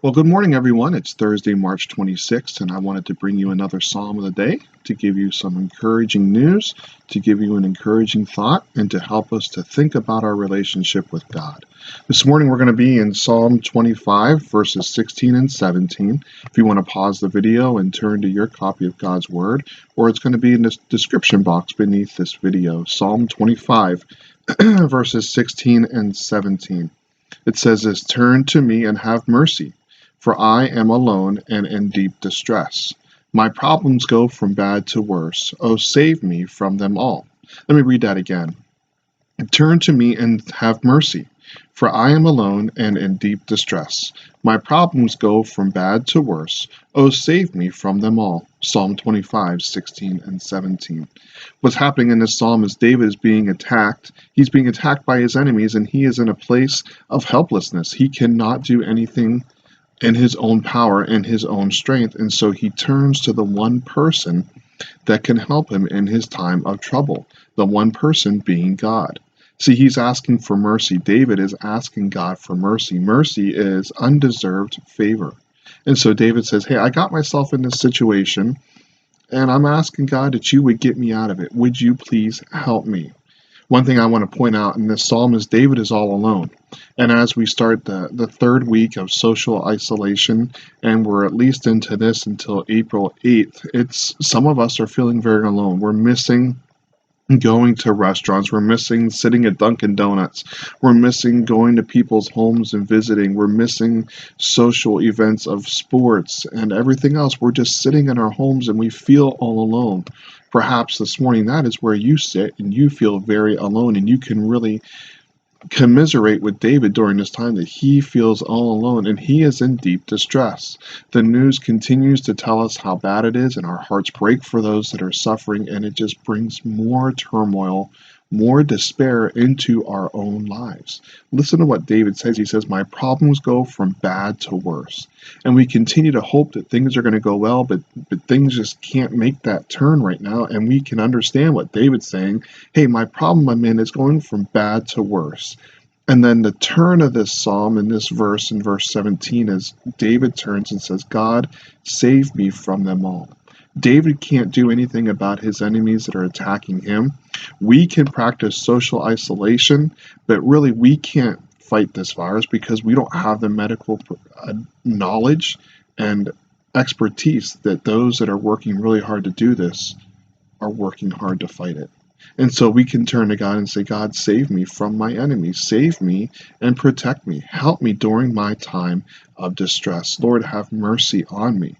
Well, good morning, everyone. It's Thursday, March 26th, and I wanted to bring you another Psalm of the day to give you some encouraging news, to give you an encouraging thought, and to help us to think about our relationship with God. This morning, we're going to be in Psalm 25, verses 16 and 17. If you want to pause the video and turn to your copy of God's Word, or it's going to be in the description box beneath this video. Psalm 25, verses 16 and 17. It says this, "Turn to me and have mercy, for I am alone and in deep distress. My problems go from bad to worse. Oh, save me from them all." Let me read that again. "Turn to me and have mercy, for I am alone and in deep distress. My problems go from bad to worse. Oh, save me from them all." Psalm 25, 16 and 17. What's happening in this psalm is David is being attacked. He's being attacked by his enemies, and he is in a place of helplessness. He cannot do anything in his own power and his own strength, and so he turns to the one person that can help him in his time of trouble, the one person being God. See, he's asking for mercy. David is asking God for mercy. Mercy is undeserved favor. And so David says, hey, I got myself in this situation, and I'm asking God that you would get me out of it. Would you please help me? One thing I want to point out in this psalm is David is all alone. And as we start the third week of social isolation, and we're at least into this until April 8th, some of us are feeling very alone. We're missing going to restaurants. We're missing sitting at Dunkin' Donuts. We're missing going to people's homes and visiting. We're missing social events of sports and everything else. We're just sitting in our homes and we feel all alone. Perhaps this morning that is where you sit and you feel very alone, and you can really commiserate with David during this time that he feels all alone and he is in deep distress. The news continues to tell us how bad it is, and our hearts break for those that are suffering, and it just brings more turmoil, more despair into our own lives. Listen to what David says. He says, my problems go from bad to worse. And we continue to hope that things are going to go well, but things just can't make that turn right now. And we can understand what David's saying. Hey, my problem I'm in is going from bad to worse. And then the turn of this psalm in this verse, in verse 17, is David turns and says, God, save me from them all. David can't do anything about his enemies that are attacking him. We can practice social isolation, but really we can't fight this virus because we don't have the medical knowledge and expertise that those that are working really hard to do this are working hard to fight it. And so we can turn to God and say, God, save me from my enemies. Save me and protect me. Help me during my time of distress. Lord, have mercy on me.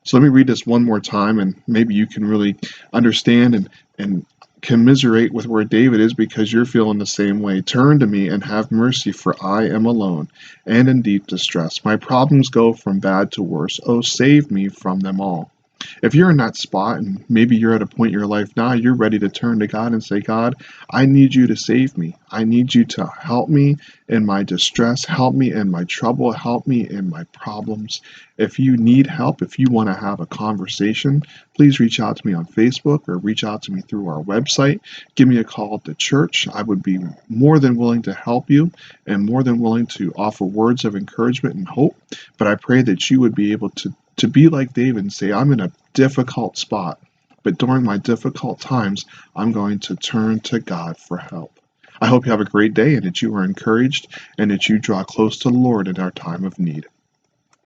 So let me read this one more time, and maybe you can really understand and commiserate with where David is, because you're feeling the same way. Turn to me and have mercy, for I am alone and in deep distress. My problems go from bad to worse. Oh, save me from them all. If you're in that spot, and maybe you're at a point in your life now, you're ready to turn to God and say, God, I need you to save me. I need you to help me in my distress, help me in my trouble, help me in my problems. If you need help, if you want to have a conversation, please reach out to me on Facebook or reach out to me through our website. Give me a call at the church. I would be more than willing to help you and more than willing to offer words of encouragement and hope. But I pray that you would be able to be like David and say, I'm in a difficult spot, but during my difficult times, I'm going to turn to God for help. I hope you have a great day and that you are encouraged and that you draw close to the Lord in our time of need.